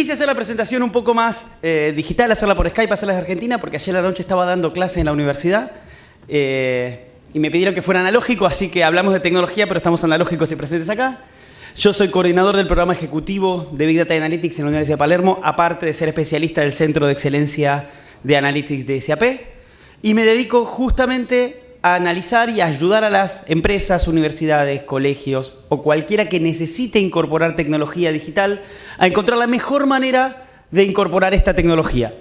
Quise hacer la presentación un poco más digital, hacerla por Skype, hacerla de Argentina, porque ayer a la noche estaba dando clase en la universidad y me pidieron que fuera analógico, así que hablamos de tecnología, pero estamos analógicos y presentes acá. Yo soy coordinador del programa ejecutivo de Big Data Analytics en la Universidad de Palermo, aparte de ser especialista del Centro de Excelencia de Analytics de SAP, y me dedico justamente a analizar y a ayudar a las empresas, universidades, colegios o cualquiera que necesite incorporar tecnología digital a encontrar la mejor manera de incorporar esta tecnología.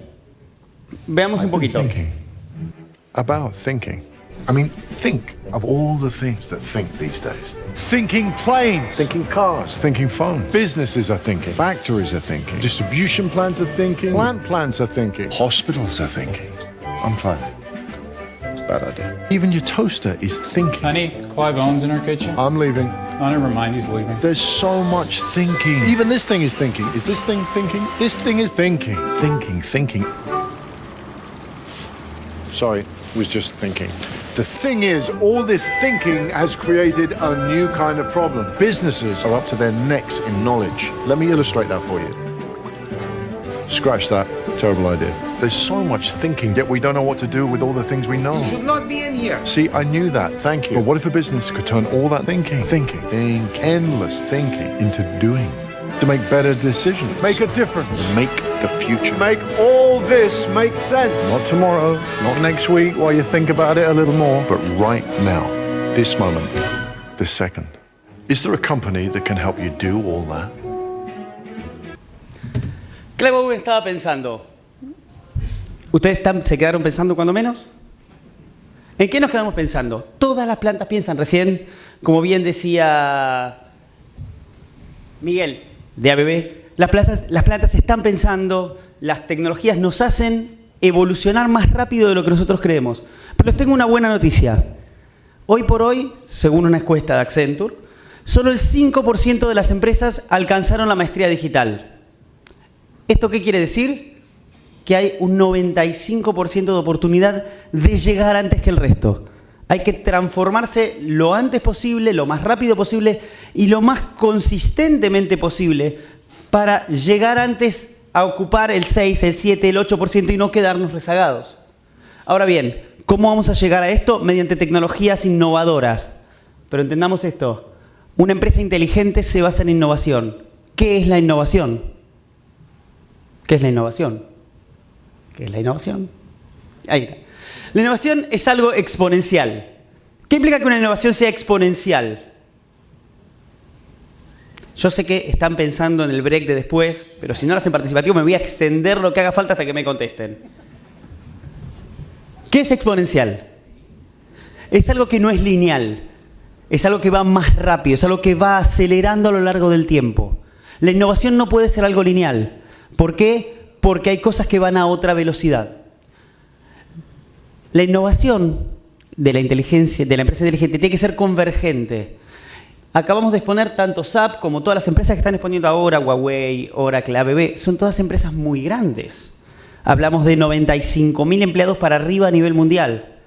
Veamos un poquito. About thinking. I mean, think of all the things that think these days. Thinking planes. Thinking cars, thinking phones. Businesses are thinking. Factories are thinking. Distribution plants are thinking. Plant plants are thinking. Hospitals are thinking. I'm trying. Bad idea. Even your toaster is thinking. Honey, Clive Owen's in our kitchen. I'm leaving. Oh, never mind, he's leaving. There's so much thinking. Even this thing is thinking. Is this thing thinking? This thing is thinking. Thinking. Sorry, was just thinking. The thing is, all this thinking has created a new kind of problem. Businesses are up to their necks in knowledge. Let me illustrate that for you. Scratch that. Terrible idea. There's so much thinking, yet we don't know what to do with all the things we know. You should not be in here. See, I knew that. Thank you. But what if a business could turn all that thinking, endless thinking, into doing? To make better decisions. Make a difference. Make the future. Make all this make sense. Not tomorrow, not next week while you think about it a little more, but right now, this moment, this second. Is there a company that can help you do all that? Clive Owen estaba pensando. ¿Ustedes se quedaron pensando cuando menos? ¿En qué nos quedamos pensando? Todas las plantas piensan recién, como bien decía Miguel de ABB, las plantas están pensando, las tecnologías nos hacen evolucionar más rápido de lo que nosotros creemos. Pero les tengo una buena noticia. Hoy por hoy, según una encuesta de Accenture, solo el 5% de las empresas alcanzaron la maestría digital. ¿Esto qué quiere decir? Que hay un 95% de oportunidad de llegar antes que el resto. Hay que transformarse lo antes posible, lo más rápido posible y lo más consistentemente posible para llegar antes a ocupar el 6, el 7, el 8% y no quedarnos rezagados. Ahora bien, ¿cómo vamos a llegar a esto? Mediante tecnologías innovadoras. Pero entendamos esto, una empresa inteligente se basa en innovación. ¿Qué es la innovación? ¿Qué es la innovación? ¿Qué es la innovación? Ahí está. La innovación es algo exponencial. ¿Qué implica que una innovación sea exponencial? Yo sé que están pensando en el break de después, pero si no lo hacen participativo me voy a extender lo que haga falta hasta que me contesten. ¿Qué es exponencial? Es algo que no es lineal. Es algo que va más rápido, es algo que va acelerando a lo largo del tiempo. La innovación no puede ser algo lineal. ¿Por qué? Porque hay cosas que van a otra velocidad. La innovación de la inteligencia, de la empresa inteligente, tiene que ser convergente. Acabamos de exponer tanto SAP como todas las empresas que están exponiendo ahora, Huawei, Oracle, ABB, son todas empresas muy grandes. Hablamos de 95.000 empleados para arriba a nivel mundial.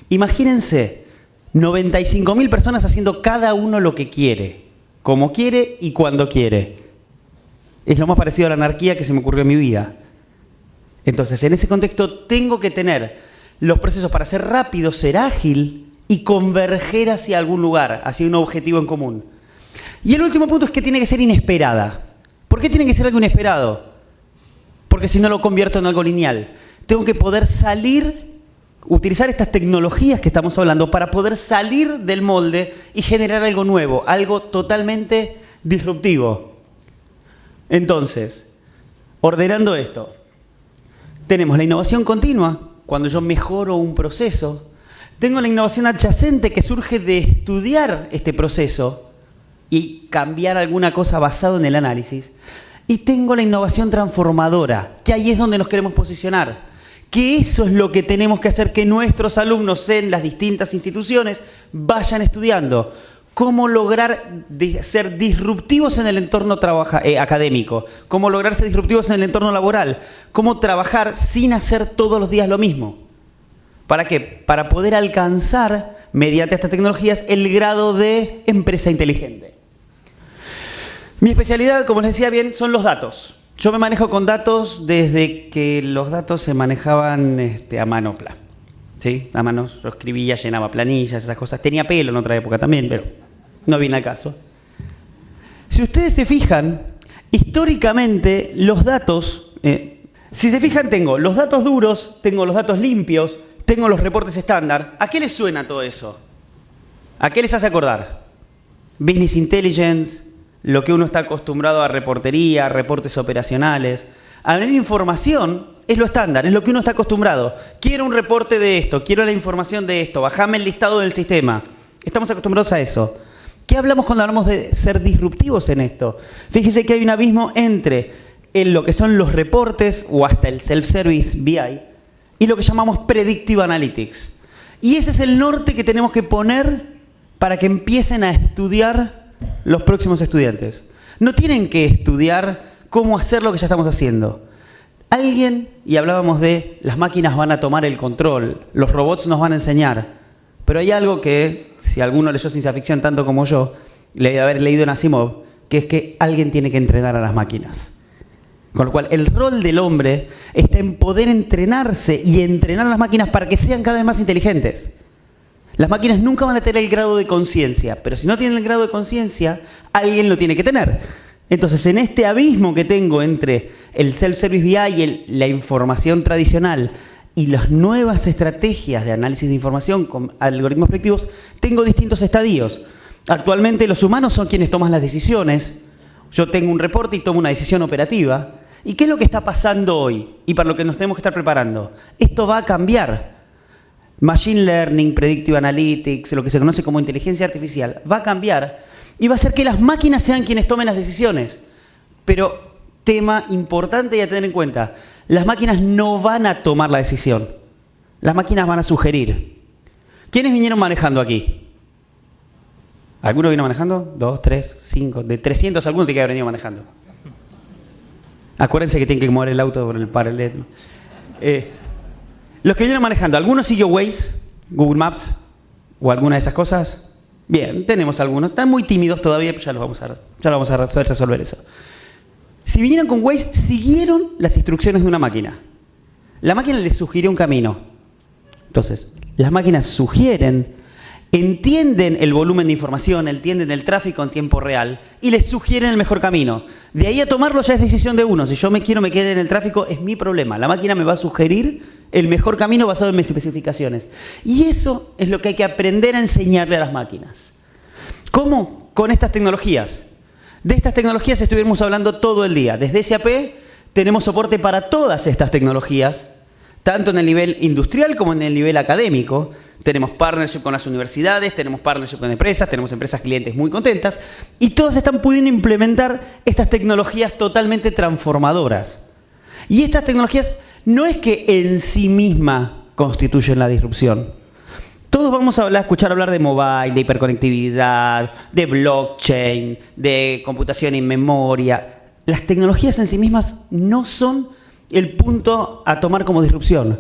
Imagínense, 95.000 personas haciendo cada uno lo que quiere, como quiere y cuando quiere. Es lo más parecido a la anarquía que se me ocurrió en mi vida. Entonces, en ese contexto, tengo que tener los procesos para ser rápido, ser ágil y converger hacia algún lugar, hacia un objetivo en común. Y el último punto es que tiene que ser inesperada. ¿Por qué tiene que ser algo inesperado? Porque si no lo convierto en algo lineal. Tengo que poder salir, utilizar estas tecnologías que estamos hablando para poder salir del molde y generar algo nuevo, algo totalmente disruptivo. Entonces, ordenando esto, tenemos la innovación continua, cuando yo mejoro un proceso. Tengo la innovación adyacente que surge de estudiar este proceso y cambiar alguna cosa basado en el análisis. Y tengo la innovación transformadora, que ahí es donde nos queremos posicionar. Que eso es lo que tenemos que hacer que nuestros alumnos en las distintas instituciones vayan estudiando. Cómo lograr ser disruptivos en el entorno académico, cómo lograr ser disruptivos en el entorno laboral, cómo trabajar sin hacer todos los días lo mismo. ¿Para qué? Para poder alcanzar, mediante estas tecnologías, el grado de empresa inteligente. Mi especialidad, como les decía bien, son los datos. Yo me manejo con datos desde que los datos se manejaban a mano. ¿Sí? A mano, yo escribía, llenaba planillas, esas cosas. Tenía pelo en otra época también, pero no viene al caso. Si ustedes se fijan, históricamente los datos, si se fijan, tengo los datos duros, tengo los datos limpios, tengo los reportes estándar. ¿A qué les suena todo eso? ¿A qué les hace acordar? Business Intelligence, lo que uno está acostumbrado a reportería, reportes operacionales. A ver, información es lo estándar, es lo que uno está acostumbrado. Quiero un reporte de esto, quiero la información de esto, bajame el listado del sistema. Estamos acostumbrados a eso. ¿Qué hablamos cuando hablamos de ser disruptivos en esto? Fíjese que hay un abismo entre lo que son los reportes o hasta el self-service BI y lo que llamamos Predictive Analytics. Y ese es el norte que tenemos que poner para que empiecen a estudiar los próximos estudiantes. No tienen que estudiar cómo hacer lo que ya estamos haciendo. Alguien, y hablábamos de las máquinas van a tomar el control, los robots nos van a enseñar, pero hay algo que, si alguno leyó ciencia ficción tanto como yo, le debe haber leído en Asimov, que es que alguien tiene que entrenar a las máquinas. Con lo cual, el rol del hombre está en poder entrenarse y entrenar a las máquinas para que sean cada vez más inteligentes. Las máquinas nunca van a tener el grado de conciencia, pero si no tienen el grado de conciencia, alguien lo tiene que tener. Entonces, en este abismo que tengo entre el self-service BI y la información tradicional y las nuevas estrategias de análisis de información con algoritmos predictivos, tengo distintos estadios. Actualmente los humanos son quienes toman las decisiones. Yo tengo un reporte y tomo una decisión operativa. ¿Y qué es lo que está pasando hoy? Y para lo que nos tenemos que estar preparando. Esto va a cambiar. Machine Learning, Predictive Analytics, lo que se conoce como inteligencia artificial, va a cambiar y va a hacer que las máquinas sean quienes tomen las decisiones. Pero, tema importante y a tener en cuenta, las máquinas no van a tomar la decisión. Las máquinas van a sugerir. ¿Quiénes vinieron manejando aquí? ¿Alguno vino manejando? 2, 3, 5, de 300 alguno tiene que haber venido manejando. Acuérdense que tienen que mover el auto por el paralelo. Los que vinieron manejando, ¿alguno siguió Waze, Google Maps o alguna de esas cosas? Bien, tenemos algunos. Están muy tímidos todavía, pero ya lo vamos a resolver eso. Si vinieron con Waze, siguieron las instrucciones de una máquina. La máquina les sugirió un camino. Entonces, las máquinas sugieren, entienden el volumen de información, entienden el tráfico en tiempo real y les sugieren el mejor camino. De ahí a tomarlo ya es decisión de uno. Si yo me quedar en el tráfico, es mi problema. La máquina me va a sugerir el mejor camino basado en mis especificaciones. Y eso es lo que hay que aprender a enseñarle a las máquinas. ¿Cómo? Con estas tecnologías. De estas tecnologías estuvimos hablando todo el día. Desde SAP tenemos soporte para todas estas tecnologías, tanto en el nivel industrial como en el nivel académico. Tenemos partnership con las universidades, tenemos partnership con empresas, tenemos empresas clientes muy contentas y todas están pudiendo implementar estas tecnologías totalmente transformadoras. Y estas tecnologías no es que en sí mismas constituyen la disrupción. Todos vamos a escuchar hablar de mobile, de hiperconectividad, de blockchain, de computación en memoria. Las tecnologías en sí mismas no son el punto a tomar como disrupción.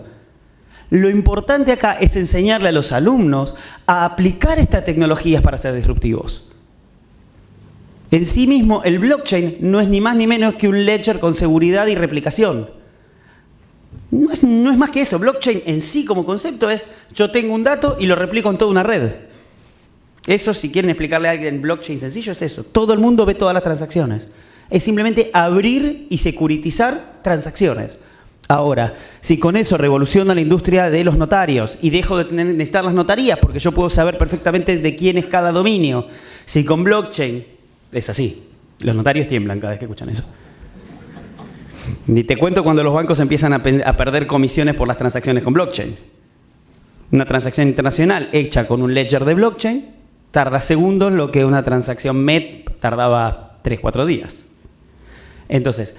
Lo importante acá es enseñarle a los alumnos a aplicar estas tecnologías para ser disruptivos. En sí mismo, el blockchain no es ni más ni menos que un ledger con seguridad y replicación. No es más que eso. Blockchain en sí como concepto es, yo tengo un dato y lo replico en toda una red. Eso, si quieren explicarle a alguien blockchain sencillo, es eso. Todo el mundo ve todas las transacciones. Es simplemente abrir y securitizar transacciones. Ahora, si con eso revoluciona la industria de los notarios y dejo de necesitar las notarías porque yo puedo saber perfectamente de quién es cada dominio, si con blockchain es así, los notarios tiemblan cada vez que escuchan eso. Ni te cuento cuando los bancos empiezan a perder comisiones por las transacciones con blockchain. Una transacción internacional hecha con un ledger de blockchain tarda segundos lo que una transacción MED tardaba 3-4 días. Entonces,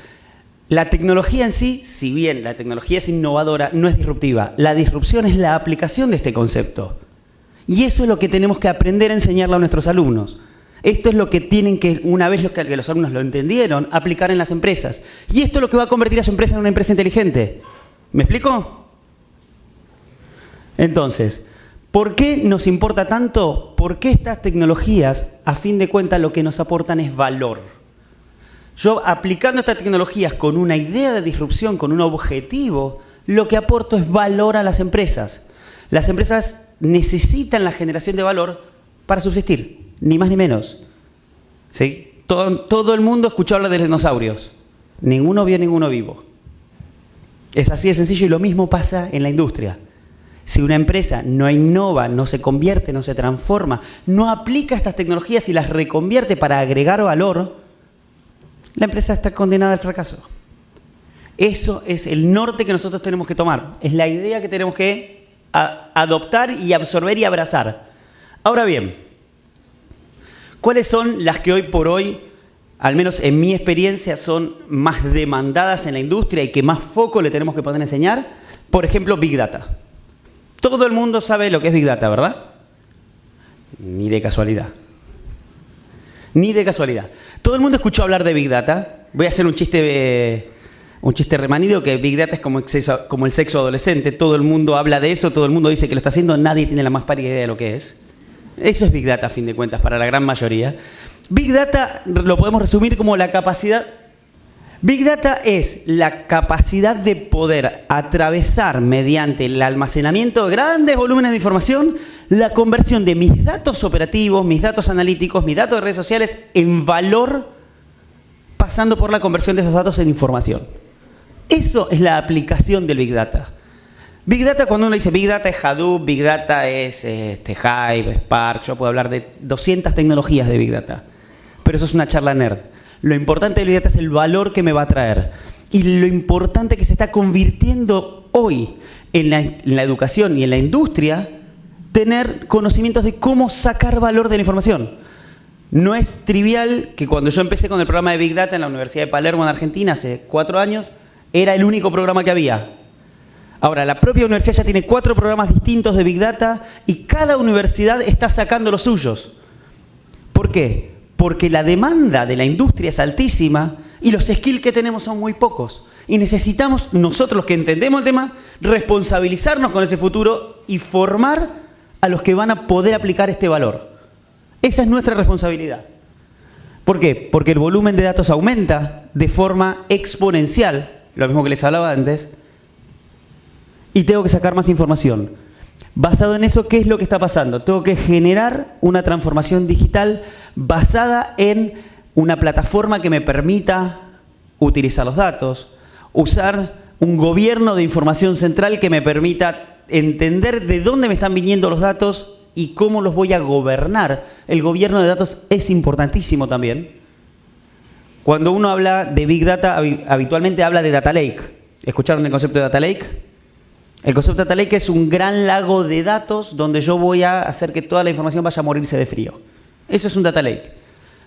la tecnología en sí, si bien la tecnología es innovadora, no es disruptiva. La disrupción es la aplicación de este concepto. Y eso es lo que tenemos que aprender a enseñarle a nuestros alumnos. Esto es lo que tienen que, una vez que los alumnos lo entendieron, aplicar en las empresas. Y esto es lo que va a convertir a su empresa en una empresa inteligente. ¿Me explico? Entonces, ¿por qué nos importa tanto? Porque estas tecnologías, a fin de cuentas, lo que nos aportan es valor. Yo aplicando estas tecnologías con una idea de disrupción, con un objetivo, lo que aporto es valor a las empresas. Las empresas necesitan la generación de valor para subsistir, ni más ni menos. ¿Sí? Todo el mundo escuchó hablar de los dinosaurios. Ninguno vio ninguno vivo. Es así de sencillo y lo mismo pasa en la industria. Si una empresa no innova, no se convierte, no se transforma, no aplica estas tecnologías y las reconvierte para agregar valor, la empresa está condenada al fracaso. Eso es el norte que nosotros tenemos que tomar. Es la idea que tenemos que adoptar y absorber y abrazar. Ahora bien, ¿cuáles son las que hoy por hoy, al menos en mi experiencia, son más demandadas en la industria y que más foco le tenemos que poder enseñar? Por ejemplo, Big Data. Todo el mundo sabe lo que es Big Data, ¿verdad? Ni de casualidad. Ni de casualidad. Todo el mundo escuchó hablar de Big Data. Voy a hacer un chiste remanido, que Big Data es como el sexo adolescente. Todo el mundo habla de eso, todo el mundo dice que lo está haciendo, nadie tiene la más pálida idea de lo que es. Eso es Big Data, a fin de cuentas, para la gran mayoría. Big Data lo podemos resumir como la capacidad... Big Data es la capacidad de poder atravesar mediante el almacenamiento de grandes volúmenes de información la conversión de mis datos operativos, mis datos analíticos, mis datos de redes sociales en valor, pasando por la conversión de esos datos en información. Eso es la aplicación del Big Data. Big Data, cuando uno dice Big Data es Hadoop, Big Data es Hive, Spark, yo puedo hablar de 200 tecnologías de Big Data, pero eso es una charla nerd. Lo importante de Big Data es el valor que me va a traer y lo importante que se está convirtiendo hoy en la educación y en la industria, tener conocimientos de cómo sacar valor de la información. No es trivial que cuando yo empecé con el programa de Big Data en la Universidad de Palermo en Argentina hace 4 años, era el único programa que había. Ahora, la propia universidad ya tiene 4 programas distintos de Big Data y cada universidad está sacando los suyos. ¿Por qué? Porque la demanda de la industria es altísima y los skills que tenemos son muy pocos. Y necesitamos, nosotros los que entendemos el tema, responsabilizarnos con ese futuro y formar a los que van a poder aplicar este valor. Esa es nuestra responsabilidad. ¿Por qué? Porque el volumen de datos aumenta de forma exponencial, lo mismo que les hablaba antes, y tengo que sacar más información. Basado en eso, ¿qué es lo que está pasando? Tengo que generar una transformación digital basada en una plataforma que me permita utilizar los datos, usar un gobierno de información central que me permita entender de dónde me están viniendo los datos y cómo los voy a gobernar. El gobierno de datos es importantísimo también. Cuando uno habla de Big Data, habitualmente habla de Data Lake. ¿Escucharon el concepto de Data Lake? El concepto de Data Lake es un gran lago de datos donde yo voy a hacer que toda la información vaya a morirse de frío. Eso es un Data Lake.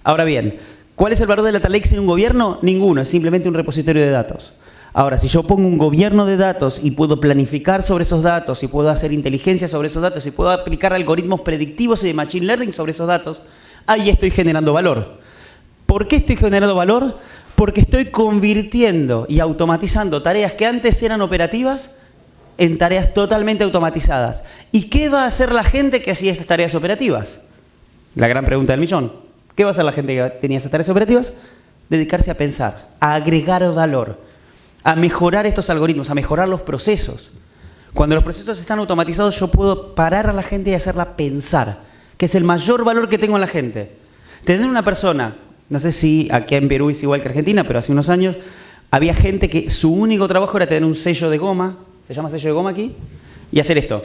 Ahora bien, ¿cuál es el valor del Data Lake sin un gobierno? Ninguno, es simplemente un repositorio de datos. Ahora, si yo pongo un gobierno de datos y puedo planificar sobre esos datos, y puedo hacer inteligencia sobre esos datos, y puedo aplicar algoritmos predictivos y de machine learning sobre esos datos, ahí estoy generando valor. ¿Por qué estoy generando valor? Porque estoy convirtiendo y automatizando tareas que antes eran operativas en tareas totalmente automatizadas. ¿Y qué va a hacer la gente que hacía esas tareas operativas? La gran pregunta del millón. ¿Qué va a hacer la gente que tenía esas tareas operativas? Dedicarse a pensar, a agregar valor, a mejorar estos algoritmos, a mejorar los procesos. Cuando los procesos están automatizados, yo puedo parar a la gente y hacerla pensar, que es el mayor valor que tengo en la gente. Tener una persona, no sé si aquí en Perú es igual que Argentina, pero hace unos años había gente que su único trabajo era tener un sello de goma, se llama sello de goma aquí, y hacer esto.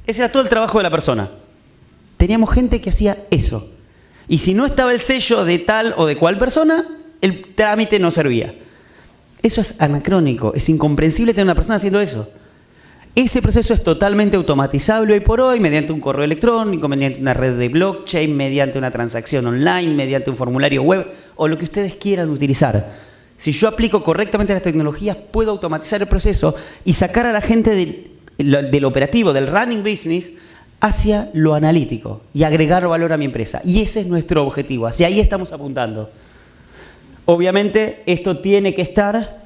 Ese era todo el trabajo de la persona. Teníamos gente que hacía eso. Y si no estaba el sello de tal o de cual persona, el trámite no servía. Eso es anacrónico, es incomprensible tener una persona haciendo eso. Ese proceso es totalmente automatizable hoy por hoy, mediante un correo electrónico, mediante una red de blockchain, mediante una transacción online, mediante un formulario web, o lo que ustedes quieran utilizar. Si yo aplico correctamente las tecnologías, puedo automatizar el proceso y sacar a la gente del operativo, del running business, hacia lo analítico y agregar valor a mi empresa. Y ese es nuestro objetivo, hacia ahí estamos apuntando. Obviamente, esto tiene que estar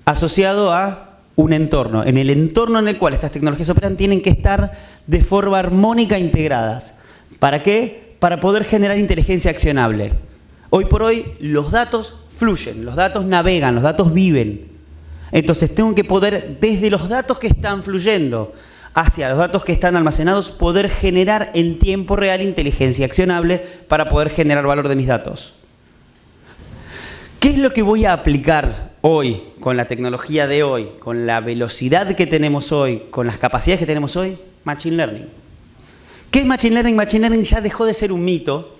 asociado a un entorno. En el entorno en el cual estas tecnologías operan, tienen que estar de forma armónica integradas. ¿Para qué? Para poder generar inteligencia accionable. Hoy por hoy los datos fluyen, los datos navegan, los datos viven. Entonces tengo que poder, desde los datos que están fluyendo hacia los datos que están almacenados, poder generar en tiempo real inteligencia accionable para poder generar valor de mis datos. ¿Qué es lo que voy a aplicar hoy, con la tecnología de hoy, con la velocidad que tenemos hoy, con las capacidades que tenemos hoy? Machine Learning. ¿Qué es Machine Learning? Machine Learning ya dejó de ser un mito.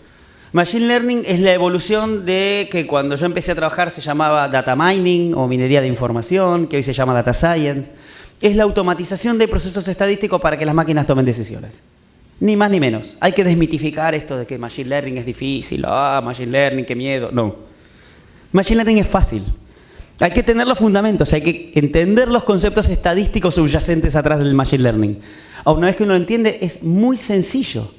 Machine Learning es la evolución de que cuando yo empecé a trabajar se llamaba Data Mining o minería de información, que hoy se llama Data Science. Es la automatización de procesos estadísticos para que las máquinas tomen decisiones. Ni más ni menos. Hay que desmitificar esto de que Machine Learning es difícil. Machine Learning, qué miedo. No. Machine Learning es fácil. Hay que tener los fundamentos, hay que entender los conceptos estadísticos subyacentes atrás del Machine Learning. Una vez que uno lo entiende, es muy sencillo.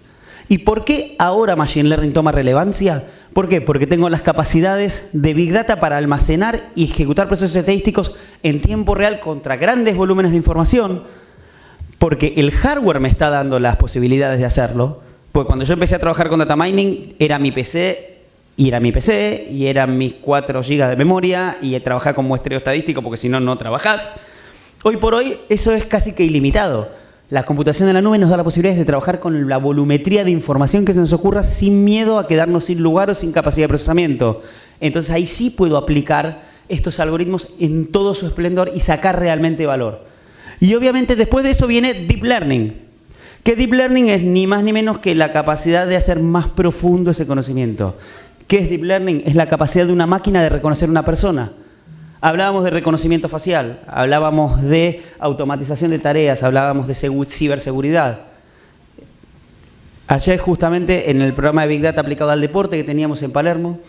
¿Y por qué ahora Machine Learning toma relevancia? ¿Por qué? Porque tengo las capacidades de Big Data para almacenar y ejecutar procesos estadísticos en tiempo real contra grandes volúmenes de información, porque el hardware me está dando las posibilidades de hacerlo. Porque cuando yo empecé a trabajar con Data Mining, era mi PC, y eran mis 4 GB de memoria, y trabajaba con muestreo estadístico, porque si no, no trabajás. Hoy por hoy, eso es casi que ilimitado. La computación en la nube nos da la posibilidad de trabajar con la volumetría de información que se nos ocurra sin miedo a quedarnos sin lugar o sin capacidad de procesamiento. Entonces ahí sí puedo aplicar estos algoritmos en todo su esplendor y sacar realmente valor. Y obviamente después de eso viene Deep Learning. Que Deep Learning es ni más ni menos que la capacidad de hacer más profundo ese conocimiento. ¿Qué es Deep Learning? Es la capacidad de una máquina de reconocer una persona. Hablábamos de reconocimiento facial, hablábamos de automatización de tareas, hablábamos de ciberseguridad. Ayer justamente en el programa de Big Data aplicado al deporte que teníamos en Palermo,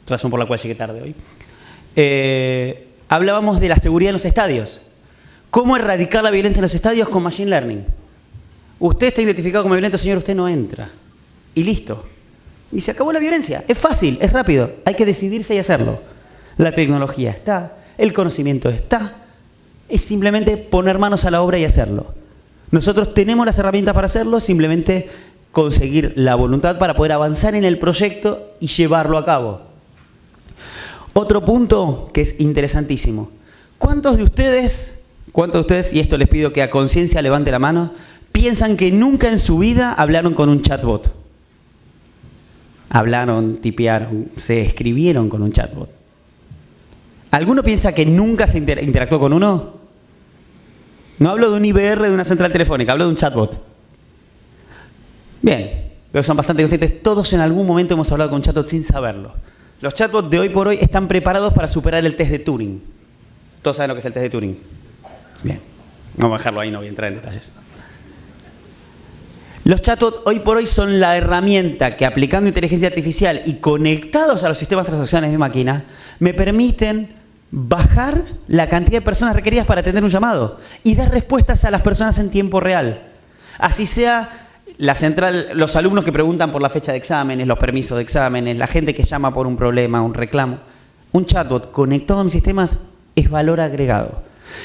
razón por la cual llegué tarde hoy, hablábamos de la seguridad en los estadios. ¿Cómo erradicar la violencia en los estadios con Machine Learning? Usted está identificado como violento, señor, usted no entra. Y listo. Y se acabó la violencia. Es fácil, es rápido. Hay que decidirse y hacerlo. La tecnología está, el conocimiento está. Es simplemente poner manos a la obra y hacerlo. Nosotros tenemos las herramientas para hacerlo, simplemente conseguir la voluntad para poder avanzar en el proyecto y llevarlo a cabo. Otro punto que es interesantísimo. ¿Cuántos de ustedes, y esto les pido que a conciencia levante la mano, piensan que nunca en su vida hablaron con un chatbot? Hablaron, tipearon, se escribieron con un chatbot. ¿Alguno piensa que nunca se interactuó con uno? No hablo de un IBR de una central telefónica, hablo de un chatbot. Bien, pero son bastante conscientes. Todos en algún momento hemos hablado con un chatbot sin saberlo. Los chatbots de hoy por hoy están preparados para superar el test de Turing. ¿Todos saben lo que es el test de Turing? Bien, vamos a dejarlo ahí, no voy a entrar en detalles. Los chatbots hoy por hoy son la herramienta que, aplicando inteligencia artificial y conectados a los sistemas transaccionales de máquina, me permiten bajar la cantidad de personas requeridas para atender un llamado y dar respuestas a las personas en tiempo real. Así sea la central, los alumnos que preguntan por la fecha de exámenes, los permisos de exámenes, la gente que llama por un problema, un reclamo. Un chatbot conectado a mis sistemas es valor agregado.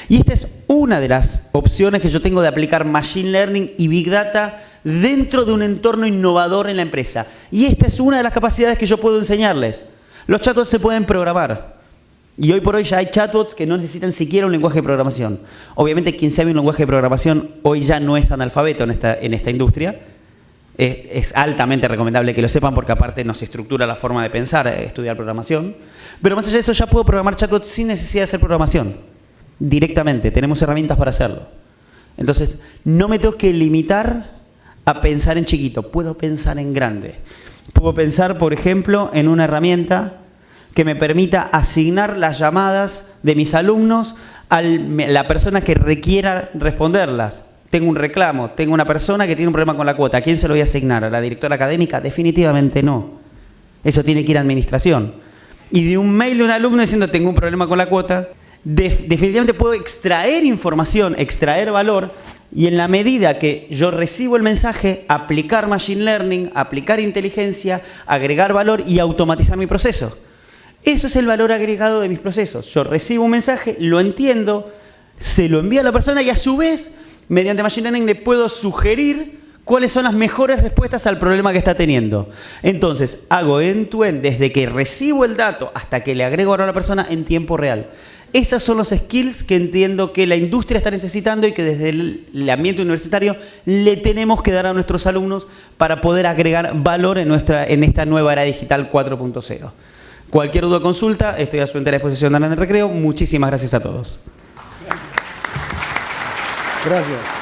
Y esta es una de las opciones que yo tengo de aplicar Machine Learning y Big Data dentro de un entorno innovador en la empresa. Y esta es una de las capacidades que yo puedo enseñarles. Los chatbots se pueden programar. Y hoy por hoy ya hay chatbots que no necesitan siquiera un lenguaje de programación. Obviamente quien sabe un lenguaje de programación hoy ya no es analfabeto en esta industria. Es altamente recomendable que lo sepan porque aparte nos estructura la forma de pensar, estudiar programación. Pero más allá de eso ya puedo programar chatbots sin necesidad de hacer programación. Directamente, tenemos herramientas para hacerlo. Entonces, no me tengo que limitar a pensar en chiquito, puedo pensar en grande. Puedo pensar, por ejemplo, en una herramienta que me permita asignar las llamadas de mis alumnos a la persona que requiera responderlas. Tengo un reclamo, tengo una persona que tiene un problema con la cuota. ¿A quién se lo voy a asignar? ¿A la directora académica? Definitivamente no. Eso tiene que ir a administración. Y de un mail de un alumno diciendo tengo un problema con la cuota, definitivamente puedo extraer información, extraer valor, y en la medida que yo recibo el mensaje, aplicar Machine Learning, aplicar inteligencia, agregar valor y automatizar mi proceso. Eso es el valor agregado de mis procesos. Yo recibo un mensaje, lo entiendo, se lo envío a la persona y a su vez, mediante Machine Learning le puedo sugerir cuáles son las mejores respuestas al problema que está teniendo. Entonces, hago end-to-end desde que recibo el dato hasta que le agrego a la persona en tiempo real. Esos son los skills que entiendo que la industria está necesitando y que desde el ambiente universitario le tenemos que dar a nuestros alumnos para poder agregar valor en esta nueva era digital 4.0. Cualquier duda o consulta, estoy a su entera disposición de Ana en el Recreo. Muchísimas gracias a todos. Gracias.